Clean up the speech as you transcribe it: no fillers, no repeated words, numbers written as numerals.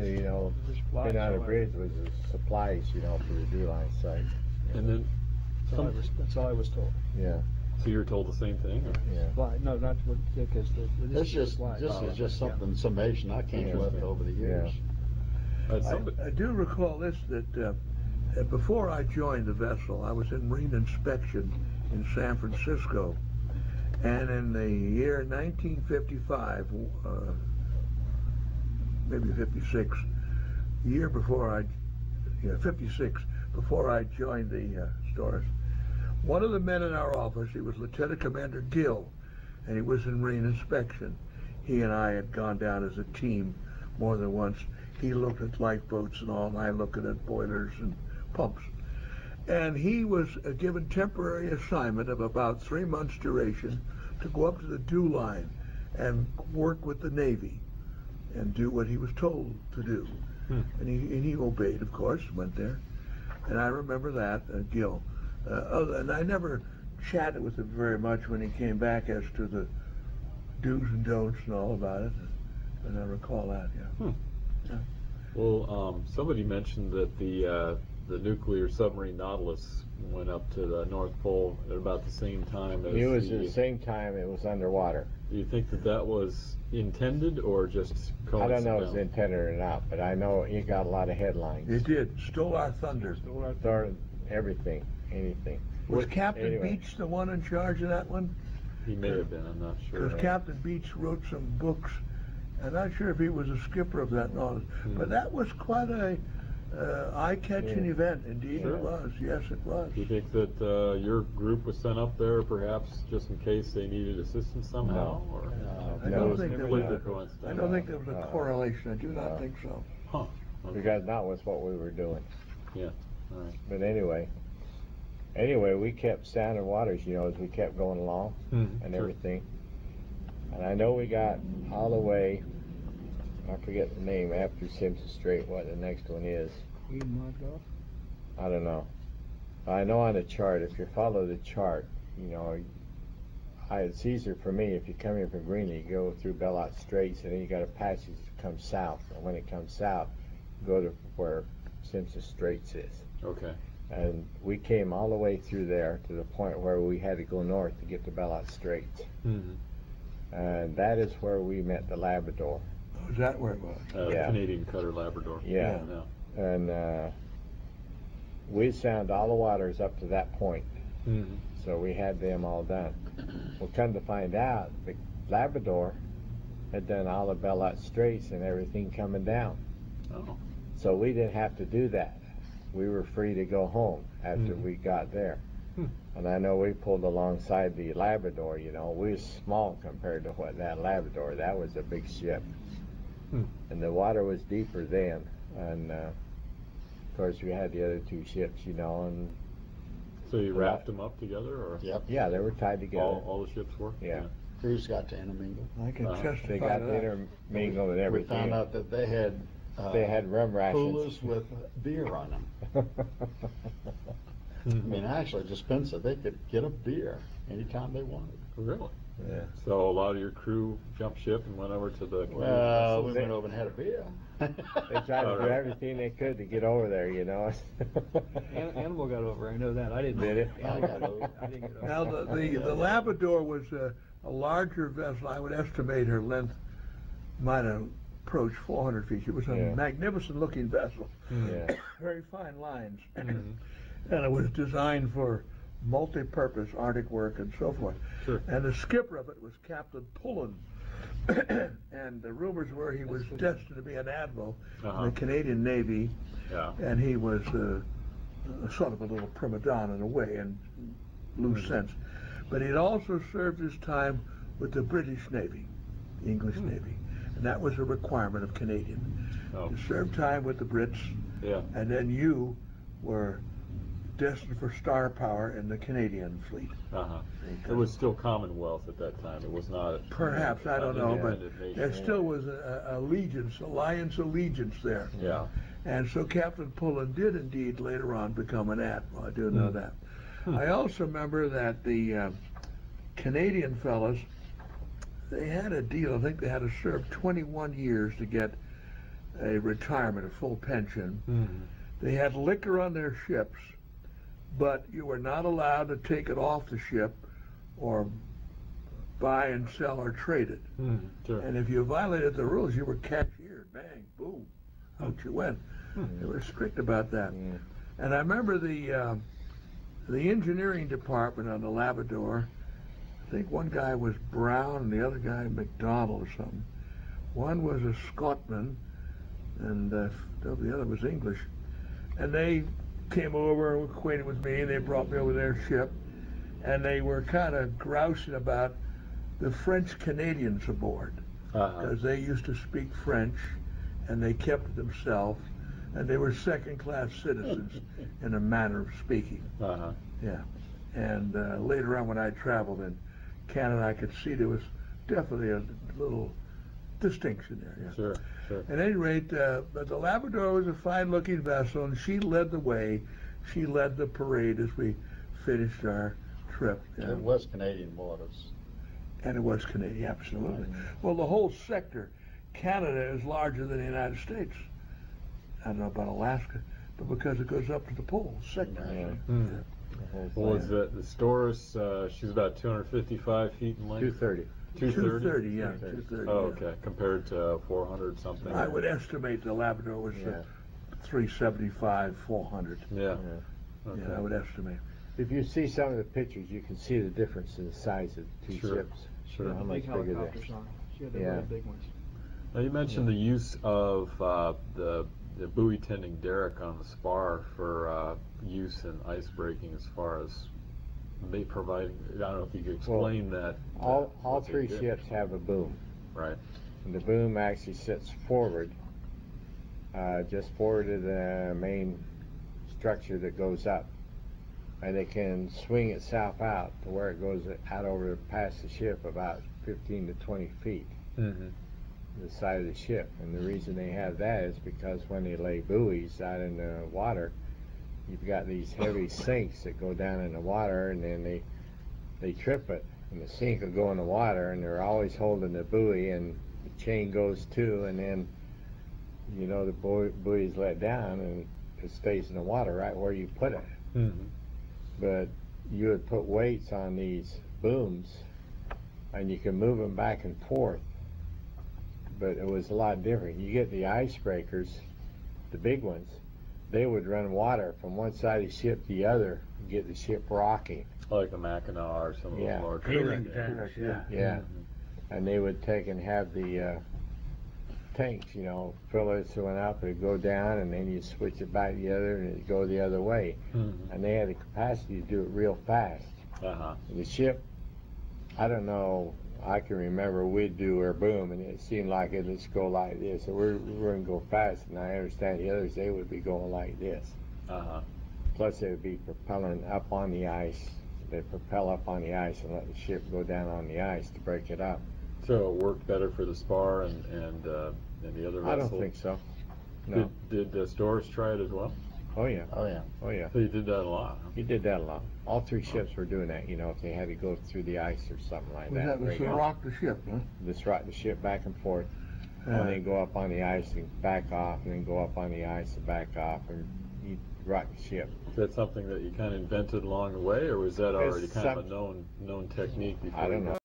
You know, getting out of bridge was the supplies, you know, for the D-line site. And then that's all I was told. Yeah. So you're told the same thing? Or? Yeah. No, not what, because this is just something, summation I came with over the years. Yeah. I do recall this, that before I joined the vessel, I was in marine inspection in San Francisco, and in the year 1955, maybe 56, the year before 56, before I joined the stores, one of the men in our office, he was Lieutenant Commander Gill, and he was in marine inspection. He and I had gone down as a team more than once. He looked at lifeboats and all, and I looked at boilers and pumps. And he was given temporary assignment of about 3 months duration to go up to the DEW line and work with the Navy and do what he was told to do. And he obeyed, of course, went there. And I remember that, Gill. And I never chatted with him very much when he came back as to the do's and don'ts and all about it. And I recall that, yeah. Yeah. Well, somebody mentioned that the nuclear submarine Nautilus went up to the North Pole at about the same time as it was the same time it was underwater. Do you think that was intended or just coincidental? I don't know if it was intended or not, but I know it got a lot of headlines. It did. Stole our thunder. Everything, anything. Was Captain Beach the one in charge of that one? He may have been, I'm not sure. Because Captain Beach wrote some books. I'm not sure if he was a skipper of that Nautilus, but that was quite a eye-catching event. Indeed, it was. Yes, it was. Do you think that your group was sent up there, perhaps just in case they needed assistance somehow? No. Or? I don't think there was a a correlation. I do not think so. Huh. Okay. Because that was what we were doing. Yeah. All right. But anyway, we kept sounding waters, you know, as we kept going along and everything. And I know we got all the way, I forget the name after Simpson Strait, what the next one is. I don't know. I know on the chart, if you follow the chart, you know, it's easier for me if you come in from Greenland, you go through Bellot Straits, and then you got a passage that comes south. And when it comes south, go to where Simpson Straits is. Okay. And we came all the way through there to the point where we had to go north to get to Bellot Straits. And that is where we met the Labrador. Oh, is that where it was? Yeah. Canadian cutter Labrador. Yeah. And we sounded all the waters up to that point. So we had them all done. Well, come to find out, the Labrador had done all the Bellot Straits and everything coming down. Oh. So we didn't have to do that. We were free to go home after we got there. And I know we pulled alongside the Labrador, you know, we was small compared to what that Labrador, that was a big ship. And the water was deeper then. And of course we had the other two ships, you know. And so you wrapped them up together? Or? Yep. Yeah, they were tied together. All the ships were? Yeah. Crews got to intermingle. I can testify They got to intermingle and everything. We found out that they had rum rations. coolers with beer on them. I mean, actually, dispenser, they could get a beer anytime they wanted. Really? Yeah. So a lot of your crew jumped ship and went over to the Well, we went over and had a beer. They tried to do everything they could to get over there, you know. Animal got over, I know that. I didn't. Did it? I got over. I didn't get over. Now, the Labrador was a larger vessel. I would estimate her length might have approached 400 feet. It was a magnificent-looking vessel. Yeah. Very fine lines. And it was designed for multi-purpose Arctic work and so forth. Sure. And the skipper of it was Captain Pullen. And the rumors were he was destined to be an admiral in the Canadian Navy. Yeah. And he was sort of a little prima donna in a way, in loose sense. But he'd also served his time with the British Navy, the English Navy. And that was a requirement of Canadian. Oh. You served time with the Brits, and then you were destined for star power in the Canadian fleet. It was still Commonwealth at that time. It was not. Perhaps, I don't know, but there still was alliance allegiance there. Yeah. And so Captain Pullen did indeed later on become an admiral. I do know that. I also remember that the Canadian fellows, they had a deal. I think they had to serve 21 years to get a retirement, a full pension. Mm-hmm. They had liquor on their ships, but you were not allowed to take it off the ship or buy and sell or trade it. Mm-hmm. Sure. And if you violated the rules, you were cashiered. Bang, boom, out you went. They were strict about that. And I remember the engineering department on the Labrador. I think one guy was Brown and the other guy McDonald or something. One was a Scotsman and the other was English. And they came over and were acquainted with me, and they brought me over their ship, and they were kind of grousing about the French Canadians aboard, because they used to speak French, and they kept it themselves, and they were second-class citizens in a manner of speaking. Yeah. And later on when I traveled in Canada, I could see there was definitely a little distinction there. Yeah. Sure, sure. At any rate, but the Labrador was a fine-looking vessel, and she led the way. She led the parade as we finished our trip. It was Canadian waters. And it was Canadian, absolutely. Well, the whole sector, Canada is larger than the United States. I don't know about Alaska, but because it goes up to the poles, sector. What was it? The Storis, she's about 255 feet in length? 230. 230, yeah. 230, Oh, okay. Compared to 400 something? I would estimate the Labrador was 375, 400. Yeah. Okay. Yeah, I would estimate. If you see some of the pictures, you can see the difference in the size of the two ships. Sure. How Big much bigger they helicopters on. She had the Yeah. really big ones. Now you mentioned the use of the buoy tending derrick on the spar for use in ice breaking, as far as providing. I don't know if you could explain that. All three ships have a boom. Right. And the boom actually sits forward, just forward of the main structure that goes up. And it can swing itself out to where it goes out over past the ship about 15 to 20 feet. The side of the ship. And the reason they have that is because when they lay buoys out in the water, you've got these heavy sinks that go down in the water, and then they trip it, and the sink will go in the water, and they're always holding the buoy, and the chain goes too, and then the buoy's let down and it stays in the water right where you put it. But you would put weights on these booms, and you can move them back and forth. But it was a lot different. You get the icebreakers, the big ones, they would run water from one side of the ship to the other and get the ship rocking. Like a Mackinac or some of those large Tanks, Yeah. And they would take and have the tanks, fill it so it went up, it'd go down, and then you switch it back the other, and it'd go the other way. And they had the capacity to do it real fast. And the ship, I don't know, I can remember we'd do our boom, and it seemed like it'd just go like this. So we're going to go fast, and I understand the others, they would be going like this. Plus, they would be propelling up on the ice. They'd propel up on the ice and let the ship go down on the ice to break it up. So it worked better for the spar and the other vessels? I don't think so. No. Did Storis try it as well? Oh yeah. Oh, yeah. Oh yeah. So you did that a lot, huh? He did that a lot. All three ships were doing that, if they had to go through the ice or something like that. That was to rock the ship, huh? Just rock the ship back and forth, and then go up on the ice and back off, and then go up on the ice and back off, and you rock the ship. Is that something that you kind of invented along the way, or was that already It's kind of a known technique before? I don't know.